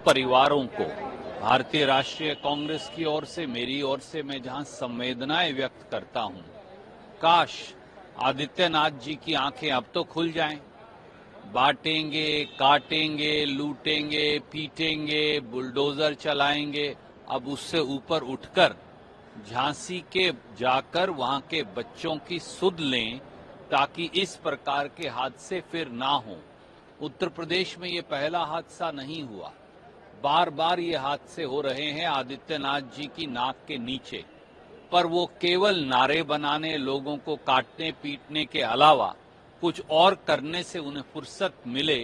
परिवारों को भारतीय राष्ट्रीय कांग्रेस की ओर से, मेरी ओर से मैं जहां संवेदनाएं व्यक्त करता हूं, काश आदित्यनाथ जी की आंखें अब तो खुल जाएं। बांटेंगे, काटेंगे, लूटेंगे, पीटेंगे, बुलडोजर चलाएंगे, अब उससे ऊपर उठकर झांसी के जाकर वहां के बच्चों की सुध लें ताकि इस प्रकार के हादसे फिर ना हो। उत्तर प्रदेश में ये पहला हादसा नहीं हुआ, बार बार ये हादसे हो रहे हैं आदित्यनाथ जी की नाक के नीचे, पर वो केवल नारे बनाने, लोगों को काटने पीटने के अलावा कुछ और करने से उन्हें फुर्सत मिले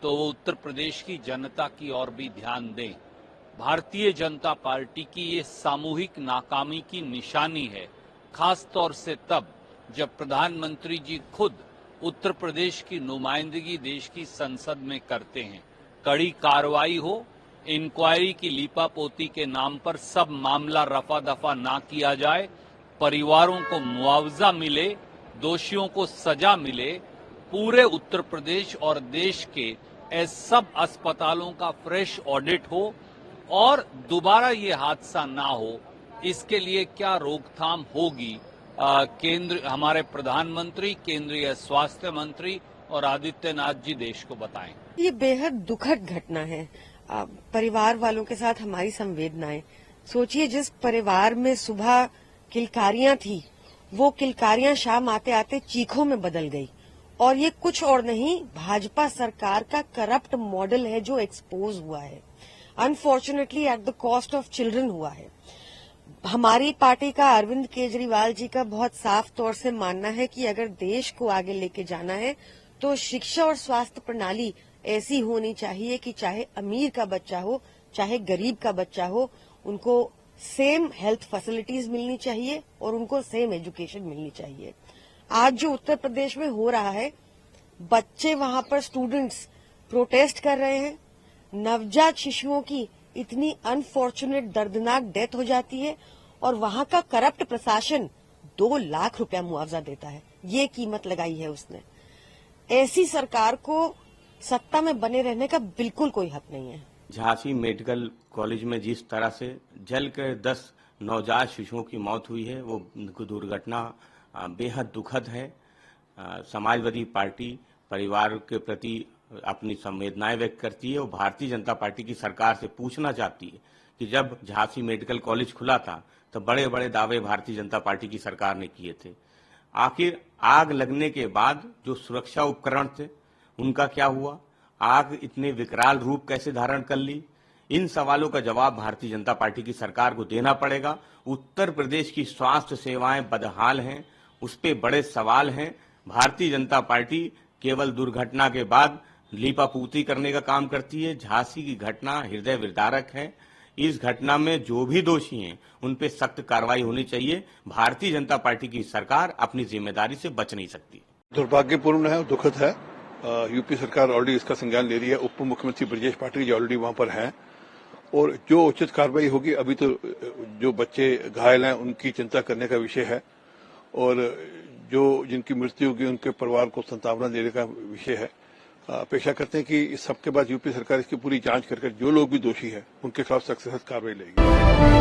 तो वो उत्तर प्रदेश की जनता की ओर भी ध्यान दें। भारतीय जनता पार्टी की ये सामूहिक नाकामी की निशानी है, खास तौर से तब जब प्रधानमंत्री जी खुद उत्तर प्रदेश की नुमाइंदगी देश की संसद में करते हैं। कड़ी कार्रवाई हो, इंक्वायरी की लीपापोती के नाम पर सब मामला रफा दफा ना किया जाए, परिवारों को मुआवजा मिले, दोषियों को सजा मिले, पूरे उत्तर प्रदेश और देश के सब अस्पतालों का फ्रेश ऑडिट हो और दोबारा ये हादसा ना हो, इसके लिए क्या रोकथाम होगी, केंद्र हमारे प्रधानमंत्री, केंद्रीय स्वास्थ्य मंत्री और आदित्यनाथ जी देश को बताएं। ये बेहद दुखद घटना है। परिवार वालों के साथ हमारी संवेदनाएं। सोचिए, जिस परिवार में सुबह किलकारियां थी, वो किलकारियां शाम आते आते चीखों में बदल गई। और ये कुछ और नहीं, भाजपा सरकार का करप्ट मॉडल है जो एक्सपोज हुआ है। Unfortunately at the cost of children हुआ है। हमारी पार्टी का, अरविंद केजरीवाल जी का बहुत साफ तौर से मानना है कि अगर देश को आगे लेके जाना है तो शिक्षा और स्वास्थ्य प्रणाली ऐसी होनी चाहिए कि चाहे अमीर का बच्चा हो, चाहे गरीब का बच्चा हो, उनको सेम हेल्थ फैसिलिटीज मिलनी चाहिए और उनको सेम एजुकेशन मिलनी चाहिए। आज जो उत्तर प्रदेश में हो रहा है, बच्चे वहां पर स्टूडेंट्स प्रोटेस्ट कर रहे हैं, नवजात शिशुओं की इतनी अनफॉर्चुनेट दर्दनाक डेथ हो जाती है और वहां का करप्ट प्रशासन 2 लाख रुपया मुआवजा देता है। ये कीमत लगाई है उसने। ऐसी सरकार को सत्ता में बने रहने का बिल्कुल कोई हक नहीं है। झांसी मेडिकल कॉलेज में जिस तरह से जल कर 10 नवजात शिशुओं की मौत हुई है, वो दुर्घटना बेहद दुखद है। समाजवादी पार्टी परिवार के प्रति अपनी संवेदनाएं व्यक्त करती है और भारतीय जनता पार्टी की सरकार से पूछना चाहती है कि जब झांसी मेडिकल कॉलेज खुला था तो बड़े बड़े दावे भारतीय जनता पार्टी की सरकार ने किए थे। आखिर आग लगने के बाद जो सुरक्षा उपकरण थे उनका क्या हुआ? आग इतने विकराल रूप कैसे धारण कर ली? इन सवालों का जवाब भारतीय जनता पार्टी की सरकार को देना पड़ेगा। उत्तर प्रदेश की स्वास्थ्य सेवाएं बदहाल हैं, उस पे बड़े सवाल हैं। भारतीय जनता पार्टी केवल दुर्घटना के बाद लीपापूती करने का काम करती है। झांसी की घटना हृदय विदारक है। इस घटना में जो भी दोषी हैं उन पे सख्त कार्रवाई होनी चाहिए। भारतीय जनता पार्टी की सरकार अपनी जिम्मेदारी से बच नहीं सकती। दुर्भाग्यपूर्ण है, दुखद है। यूपी सरकार ऑलरेडी इसका संज्ञान ले रही है। उप मुख्यमंत्री ब्रजेश पाटिल जी ऑलरेडी वहां पर हैं और जो उचित कार्रवाई होगी, अभी तो जो बच्चे घायल हैं उनकी चिंता करने का विषय है और जो जिनकी मृत्यु होगी उनके परिवार को सांत्वना देने का विषय है। अपेक्षा करते हैं कि इस सबके बाद यूपी सरकार इसकी पूरी जांच कर जो लोग भी दोषी है उनके खिलाफ सख्त कार्रवाई लेगी।